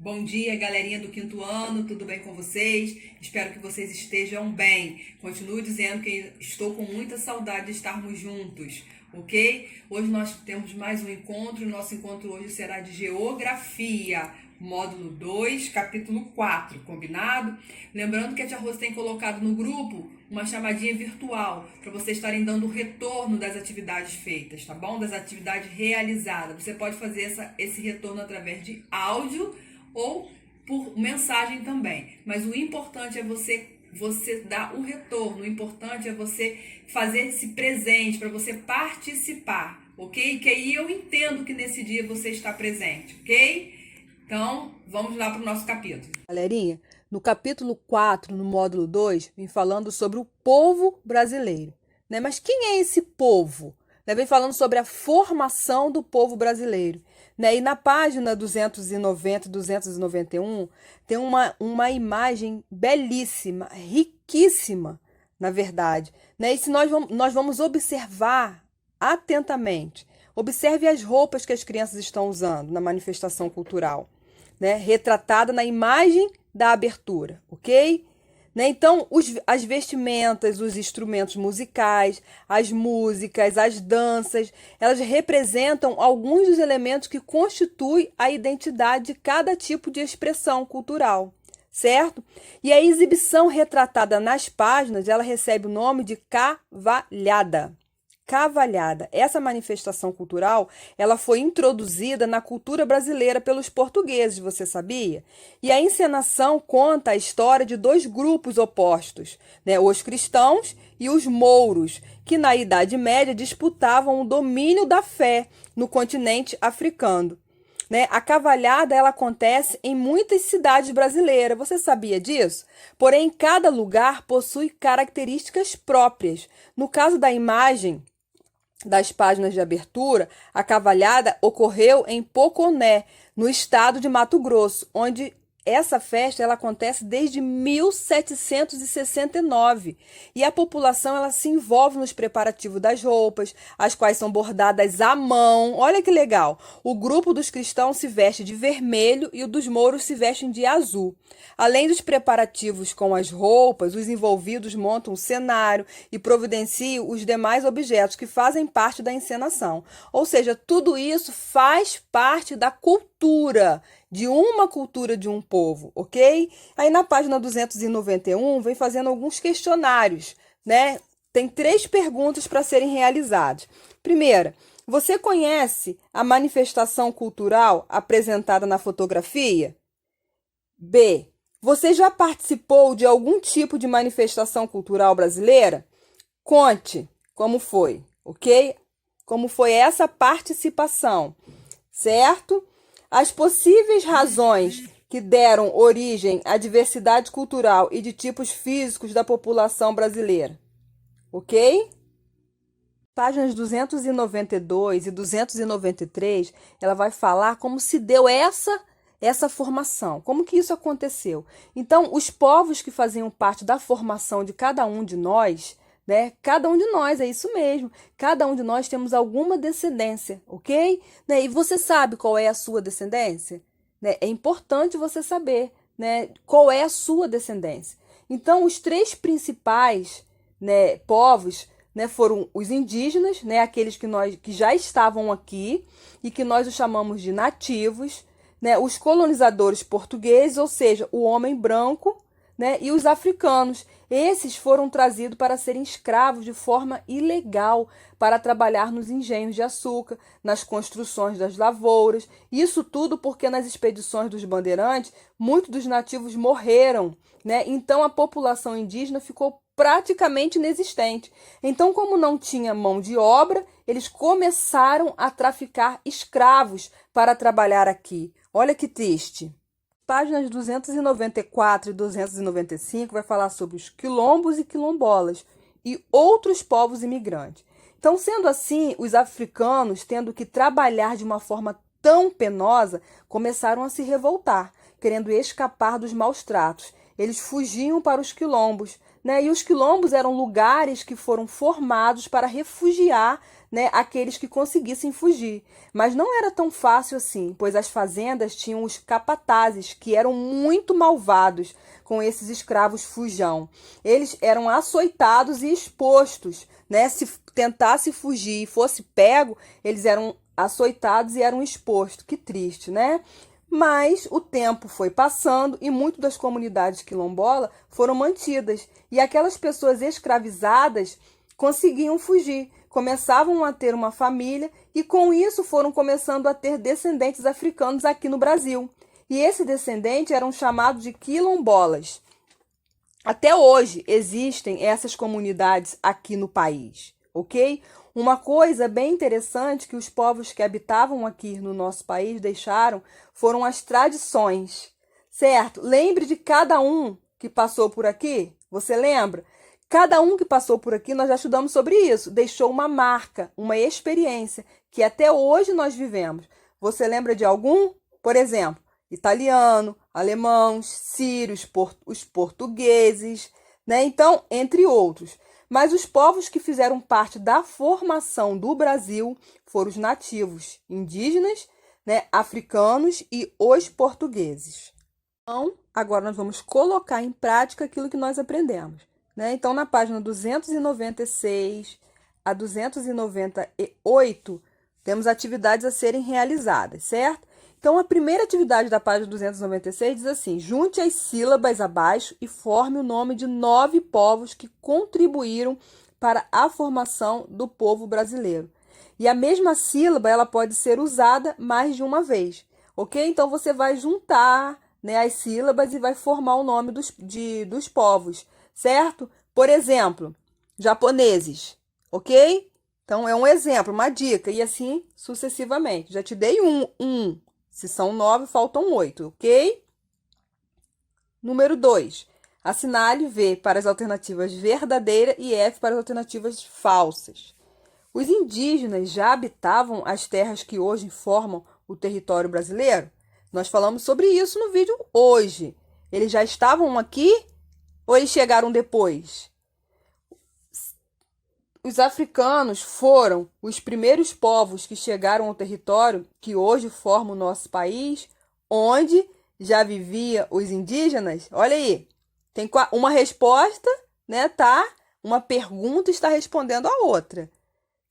Bom dia, galerinha do quinto ano, tudo bem com vocês? Espero que vocês estejam bem. Continuo dizendo que estou com muita saudade de estarmos juntos, ok? Hoje nós temos mais um encontro, nosso encontro hoje será de Geografia, módulo 2, capítulo 4, combinado? Lembrando que a Tia Rose tem colocado no grupo uma chamadinha virtual para vocês estarem dando retorno das atividades feitas, tá bom? Das atividades realizadas. Você pode fazer esse retorno através de áudio ou por mensagem também. Mas o importante é você dar o retorno, o importante é você fazer esse presente para você participar, ok? Que aí eu entendo que nesse dia você está presente, ok? Então, vamos lá para o nosso capítulo. Galerinha, no capítulo 4, no módulo 2, vem falando sobre o povo brasileiro, né? Mas quem é esse povo? Vem falando sobre a formação do povo brasileiro, né? E na página 290 e 291 tem uma imagem belíssima, riquíssima, na verdade, né? E se nós vamos observar atentamente, observe as roupas que as crianças estão usando na manifestação cultural, né? Retratada na imagem da abertura, ok? Né? Então, as vestimentas, os instrumentos musicais, as músicas, as danças, elas representam alguns dos elementos que constituem a identidade de cada tipo de expressão cultural, certo? E a exibição retratada nas páginas, ela recebe o nome de cavalhada. Cavalhada. Essa manifestação cultural, ela foi introduzida na cultura brasileira pelos portugueses, você sabia? E a encenação conta a história de dois grupos opostos, né? Os cristãos e os mouros, que na Idade Média disputavam o domínio da fé no continente africano. Né? A cavalhada ela acontece em muitas cidades brasileiras, você sabia disso? Porém, cada lugar possui características próprias. No caso da imagem das páginas de abertura, a cavalhada ocorreu em Poconé, no estado de Mato Grosso, onde essa festa ela acontece desde 1769 e a população ela se envolve nos preparativos das roupas, as quais são bordadas à mão. Olha que legal! O grupo dos cristãos se veste de vermelho e o dos mouros se vestem de azul. Além dos preparativos com as roupas, os envolvidos montam um cenário e providenciam os demais objetos que fazem parte da encenação. Ou seja, tudo isso faz parte da cultura de uma cultura de um povo, ok? Aí na página 291 vem fazendo alguns questionários, né? Tem 3 perguntas para serem realizadas. Primeira, você conhece a manifestação cultural apresentada na fotografia? B, você já participou de algum tipo de manifestação cultural brasileira? Conte como foi, ok? Como foi essa participação, certo? As possíveis razões que deram origem à diversidade cultural e de tipos físicos da população brasileira. Ok? Páginas 292 e 293, ela vai falar como se deu essa formação, como que isso aconteceu. Então, os povos que faziam parte da formação de cada um de nós, né? Cada um de nós, é isso mesmo. Cada um de nós temos alguma descendência, ok? Né? E você sabe qual é a sua descendência? Né? É importante você saber, né, qual é a sua descendência. Então, os 3 principais, né, povos, né, foram os indígenas, né, aqueles que já estavam aqui e que nós os chamamos de nativos, né, os colonizadores portugueses, ou seja, o homem branco, né, e os africanos. Esses foram trazidos para serem escravos de forma ilegal, para trabalhar nos engenhos de açúcar, nas construções das lavouras. Isso tudo porque nas expedições dos bandeirantes, muitos dos nativos morreram, né? Então a população indígena ficou praticamente inexistente. Então, como não tinha mão de obra, eles começaram a traficar escravos para trabalhar aqui. Olha que triste. Páginas 294 e 295 vai falar sobre os quilombos e quilombolas e outros povos imigrantes. Então, sendo assim, os africanos, tendo que trabalhar de uma forma tão penosa, começaram a se revoltar, querendo escapar dos maus tratos. Eles fugiam para os quilombos, né? E os quilombos eram lugares que foram formados para refugiar, né, aqueles que conseguissem fugir. Mas não era tão fácil assim, pois as fazendas tinham os capatazes, que eram muito malvados com esses escravos fujão. Eles eram açoitados e expostos, né? Se tentasse fugir e fosse pego, eles eram açoitados e eram expostos. Que triste, né? Mas o tempo foi passando e muitas das comunidades quilombolas foram mantidas. E aquelas pessoas escravizadas conseguiam fugir, começavam a ter uma família e com isso foram começando a ter descendentes africanos aqui no Brasil. E esse descendente eram chamados de quilombolas. Até hoje existem essas comunidades aqui no país, ok? Uma coisa bem interessante que os povos que habitavam aqui no nosso país deixaram foram as tradições, certo? Lembre de cada um que passou por aqui, você lembra? Cada um que passou por aqui, nós já estudamos sobre isso, deixou uma marca, uma experiência que até hoje nós vivemos. Você lembra de algum? Por exemplo, italiano, alemãos, sírios, os portugueses, né? Então, entre outros. Mas os povos que fizeram parte da formação do Brasil foram os nativos, indígenas, né, africanos e os portugueses. Então, agora nós vamos colocar em prática aquilo que nós aprendemos, né? Então, na página 296 a 298, temos atividades a serem realizadas, certo? Então, a primeira atividade da página 296 diz assim: junte as sílabas abaixo e forme o nome de 9 povos que contribuíram para a formação do povo brasileiro. E a mesma sílaba ela pode ser usada mais de uma vez, ok? Então, você vai juntar, né, as sílabas e vai formar o nome dos povos, certo? Por exemplo, japoneses, ok? Então, é um exemplo, uma dica, e assim sucessivamente. Já te dei um. Se são 9, faltam 8, ok? Número 2. Assinale V para as alternativas verdadeira e F para as alternativas falsas. Os indígenas já habitavam as terras que hoje formam o território brasileiro? Nós falamos sobre isso no vídeo hoje. Eles já estavam aqui ou eles chegaram depois? Os africanos foram os primeiros povos que chegaram ao território que hoje forma o nosso país, onde já vivia os indígenas. Olha aí, tem uma resposta, né, tá? Uma pergunta está respondendo a outra.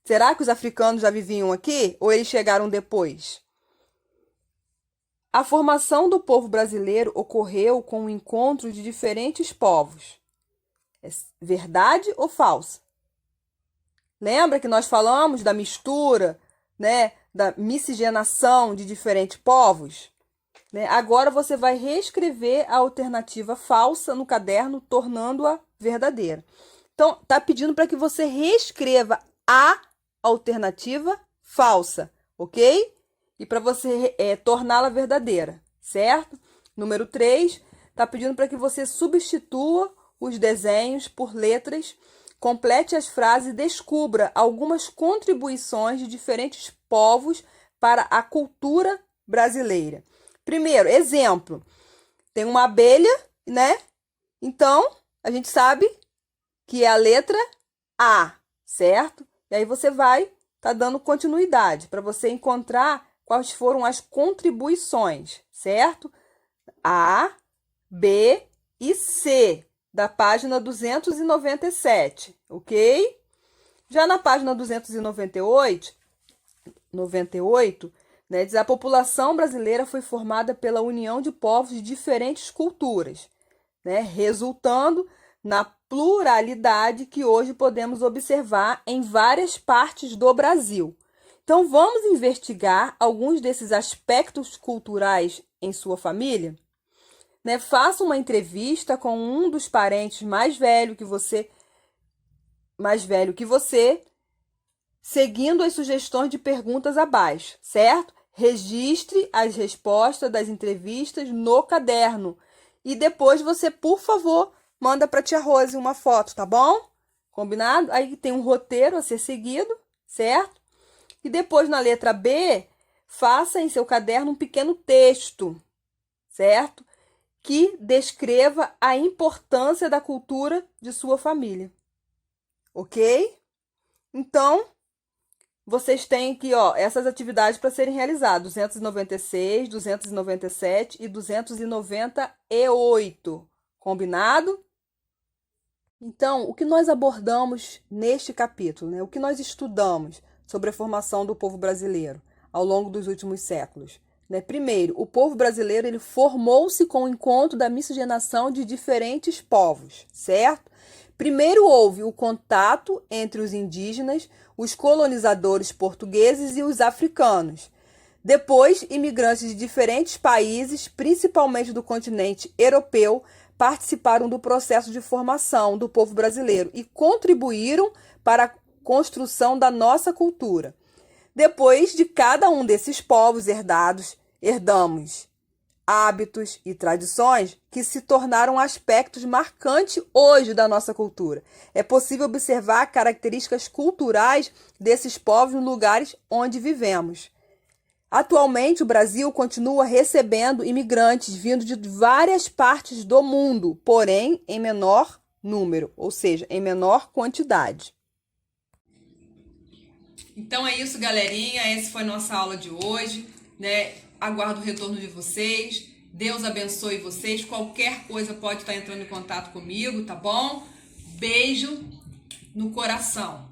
Será que os africanos já viviam aqui ou eles chegaram depois? A formação do povo brasileiro ocorreu com o encontro de diferentes povos. É verdade ou falso? Lembra que nós falamos da mistura, né, da miscigenação de diferentes povos? Né? Agora você vai reescrever a alternativa falsa no caderno, tornando-a verdadeira. Então, está pedindo para que você reescreva a alternativa falsa, ok? E para você torná-la verdadeira, certo? Número 3, está pedindo para que você substitua os desenhos por letras. Complete as frases e descubra algumas contribuições de diferentes povos para a cultura brasileira. Primeiro, exemplo. Tem uma abelha, né? Então, a gente sabe que é a letra A, certo? E aí você vai dando continuidade para você encontrar quais foram as contribuições, certo? A, B e C. Da página 297, ok? Já na página 298, né, diz: a população brasileira foi formada pela união de povos de diferentes culturas, né, resultando na pluralidade que hoje podemos observar em várias partes do Brasil. Então, vamos investigar alguns desses aspectos culturais em sua família? Né, faça uma entrevista com um dos parentes mais velho que você, seguindo as sugestões de perguntas abaixo, certo? Registre as respostas das entrevistas no caderno e depois você, por favor, manda para a tia Rose uma foto, tá bom? Combinado? Aí tem um roteiro a ser seguido, certo? E depois na letra B, faça em seu caderno um pequeno texto, certo? que descreva a importância da cultura de sua família. Ok? Então, vocês têm aqui, ó, essas atividades para serem realizadas: 296, 297 e 298. Combinado? Então, o que nós abordamos neste capítulo, né? O que nós estudamos sobre a formação do povo brasileiro ao longo dos últimos séculos? Né? Primeiro, o povo brasileiro ele formou-se com o encontro da miscigenação de diferentes povos, certo? Primeiro houve o contato entre os indígenas, os colonizadores portugueses e os africanos. Depois, imigrantes de diferentes países, principalmente do continente europeu, participaram do processo de formação do povo brasileiro e contribuíram para a construção da nossa cultura. Depois de cada um desses povos herdamos hábitos e tradições que se tornaram aspectos marcantes hoje da nossa cultura. É possível observar características culturais desses povos nos lugares onde vivemos. Atualmente, o Brasil continua recebendo imigrantes vindo de várias partes do mundo, porém em menor número, ou seja, em menor quantidade. Então é isso, galerinha. Essa foi nossa aula de hoje, né? Aguardo o retorno de vocês. Deus abençoe vocês. Qualquer coisa pode estar entrando em contato comigo, tá bom? Beijo no coração.